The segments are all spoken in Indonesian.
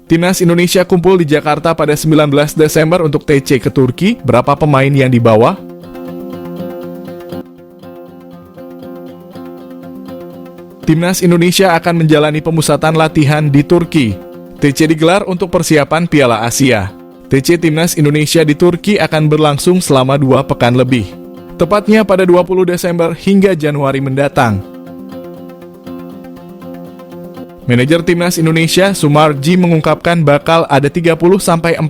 Timnas Indonesia kumpul di Jakarta pada 19 Desember untuk TC ke Turki. Berapa pemain yang dibawa? Timnas Indonesia akan menjalani pemusatan latihan di Turki. TC digelar untuk persiapan Piala Asia. TC Timnas Indonesia di Turki akan berlangsung selama 2 pekan lebih. Tepatnya pada 20 Desember hingga Januari mendatang. Manajer Timnas Indonesia, Sumarji, mengungkapkan bakal ada 30-40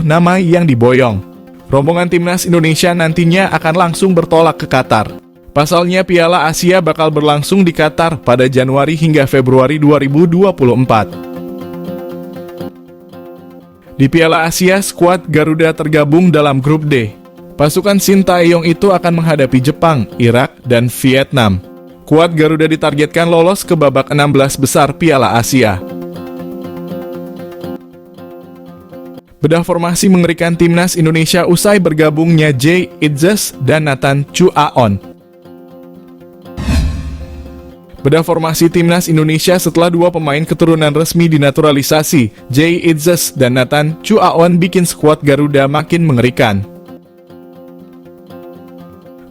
nama yang diboyong. Rombongan Timnas Indonesia nantinya akan langsung bertolak ke Qatar. Pasalnya Piala Asia bakal berlangsung di Qatar pada Januari hingga Februari 2024. Di Piala Asia, skuad Garuda tergabung dalam grup D. Pasukan Sintayong itu akan menghadapi Jepang, Irak, dan Vietnam. Skuad Garuda ditargetkan lolos ke babak 16 besar Piala Asia. Bedah formasi mengerikan Timnas Indonesia usai bergabungnya Jay Idzes dan Nathan Chuaon. Bedah formasi Timnas Indonesia setelah 2 pemain keturunan resmi dinaturalisasi, Jay Idzes dan Nathan Chuaon, bikin skuad Garuda makin mengerikan.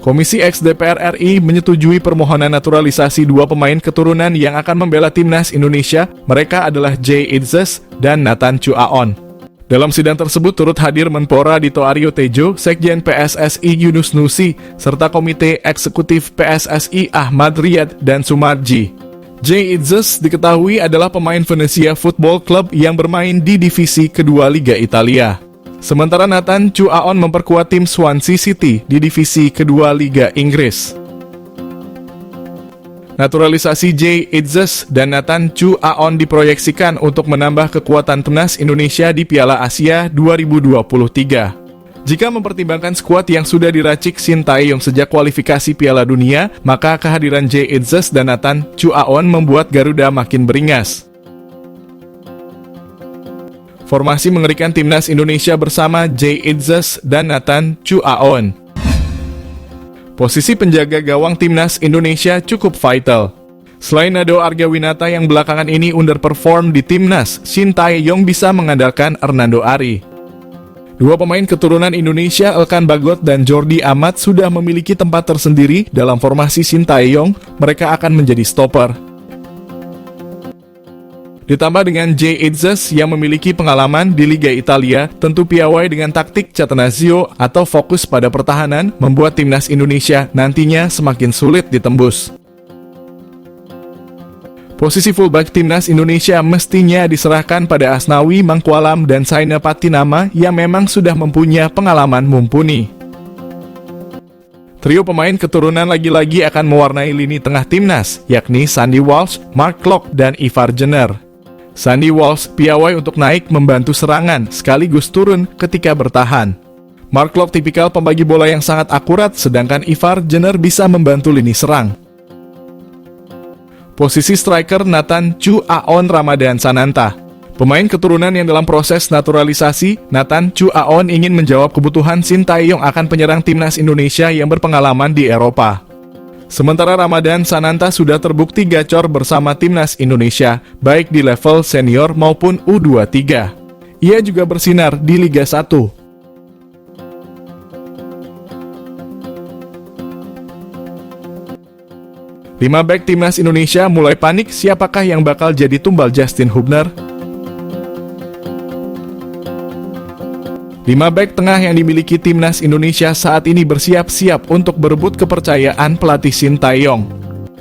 Komisi X DPR RI menyetujui permohonan naturalisasi 2 pemain keturunan yang akan membela Timnas Indonesia. Mereka adalah Jay Idzes dan Nathan Chuaon. Dalam sidang tersebut turut hadir Menpora Dito Aryo Tejo, Sekjen PSSI Yunus Nusi, serta Komite Eksekutif PSSI Ahmad Riyad dan Sumarji. Jay Idzes diketahui adalah pemain Venezia Football Club yang bermain di divisi kedua Liga Italia. Sementara Nathan Chuaon memperkuat tim Swansea City di divisi kedua Liga Inggris. Naturalisasi Jay Idzes dan Nathan Chuaon diproyeksikan untuk menambah kekuatan Timnas Indonesia di Piala Asia 2023. Jika mempertimbangkan skuad yang sudah diracik Sintayong sejak kualifikasi Piala Dunia, maka kehadiran Jay Idzes dan Nathan Chuaon membuat Garuda makin beringas. Formasi mengerikan Timnas Indonesia bersama Jay Idzes dan Nathan Chuaon. Posisi penjaga gawang Timnas Indonesia cukup vital. Selain Nado Argawinata yang belakangan ini underperform di Timnas, Sintayong bisa mengandalkan Hernando Ari. 2 pemain keturunan Indonesia, Elkan Bagot dan Jordi Amat, sudah memiliki tempat tersendiri dalam formasi Sintayong. Mereka akan menjadi stopper. Ditambah dengan Jay Idzes yang memiliki pengalaman di Liga Italia, tentu piawai dengan taktik Catenaccio atau fokus pada pertahanan membuat Timnas Indonesia nantinya semakin sulit ditembus. Posisi fullback Timnas Indonesia mestinya diserahkan pada Asnawi Mangkualam dan Saina Patinama yang memang sudah mempunyai pengalaman mumpuni. Trio pemain keturunan lagi-lagi akan mewarnai lini tengah Timnas, yakni Sandy Walsh, Mark Klok, dan Ivar Jenner. Sandy Walsh piawai untuk naik membantu serangan, sekaligus turun ketika bertahan. Mark Klok tipikal pembagi bola yang sangat akurat, sedangkan Ivar Jenner bisa membantu lini serang. Posisi striker Nathan Chuaon Ramadan Sananta. Pemain keturunan yang dalam proses naturalisasi, Nathan Chuaon ingin menjawab kebutuhan Sintayong akan penyerang Timnas Indonesia yang berpengalaman di Eropa. Sementara Ramadan Sananta sudah terbukti gacor bersama Timnas Indonesia, baik di level senior maupun U23. Ia juga bersinar di Liga 1. 5 bek Timnas Indonesia mulai panik, siapakah yang bakal jadi tumbal Justin Hubner? 5 bek tengah yang dimiliki Timnas Indonesia saat ini bersiap-siap untuk berebut kepercayaan pelatih Sintayong.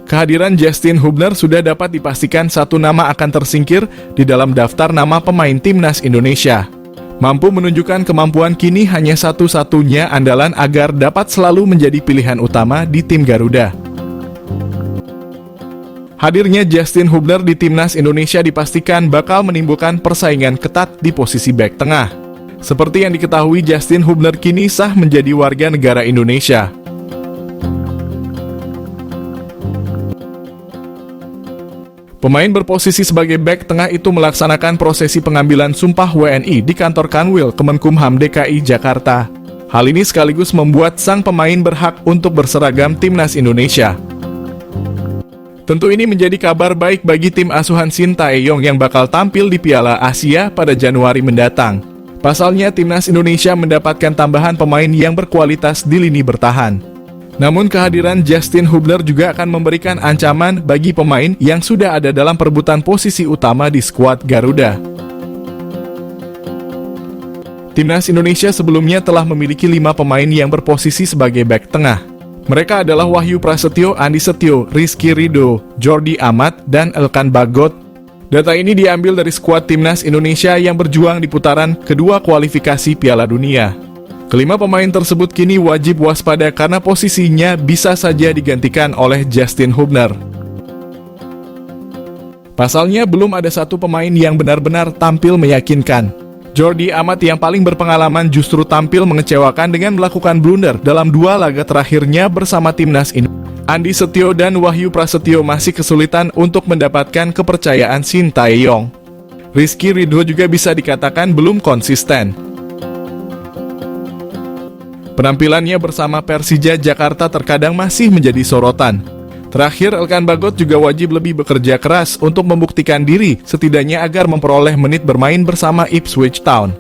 Kehadiran Justin Hubner sudah dapat dipastikan 1 nama akan tersingkir di dalam daftar nama pemain Timnas Indonesia. Mampu menunjukkan kemampuan kini hanya satu-satunya andalan agar dapat selalu menjadi pilihan utama di tim Garuda. Hadirnya Justin Hubner di Timnas Indonesia dipastikan bakal menimbulkan persaingan ketat di posisi bek tengah. Seperti yang diketahui, Justin Hubner kini sah menjadi warga negara Indonesia. Pemain berposisi sebagai bek tengah itu melaksanakan prosesi pengambilan sumpah WNI di kantor Kanwil Kemenkumham DKI Jakarta. Hal ini sekaligus membuat sang pemain berhak untuk berseragam Timnas Indonesia. Tentu ini menjadi kabar baik bagi tim asuhan Shin Tae-yong yang bakal tampil di Piala Asia pada Januari mendatang. Pasalnya, timnas Indonesia mendapatkan tambahan pemain yang berkualitas di lini bertahan. Namun kehadiran Justin Hubner juga akan memberikan ancaman bagi pemain yang sudah ada dalam perebutan posisi utama di skuad Garuda. Timnas Indonesia sebelumnya telah memiliki 5 pemain yang berposisi sebagai bek tengah. Mereka adalah Wahyu Prasetyo, Andi Setio, Rizky Ridho, Jordi Amat, dan Elkan Bagot. Data ini diambil dari skuad timnas Indonesia yang berjuang di putaran kedua kualifikasi Piala Dunia. Kelima pemain tersebut kini wajib waspada karena posisinya bisa saja digantikan oleh Justin Hubner. Pasalnya, belum ada satu pemain yang benar-benar tampil meyakinkan. Jordi Amat yang paling berpengalaman justru tampil mengecewakan dengan melakukan blunder dalam 2 laga terakhirnya bersama timnas ini. Andi Setio dan Wahyu Prasetyo masih kesulitan untuk mendapatkan kepercayaan Shin Tae-yong. Rizky Ridho juga bisa dikatakan belum konsisten. Penampilannya bersama Persija Jakarta terkadang masih menjadi sorotan. Terakhir, Elkan Bagot juga wajib lebih bekerja keras untuk membuktikan diri, setidaknya agar memperoleh menit bermain bersama Ipswich Town.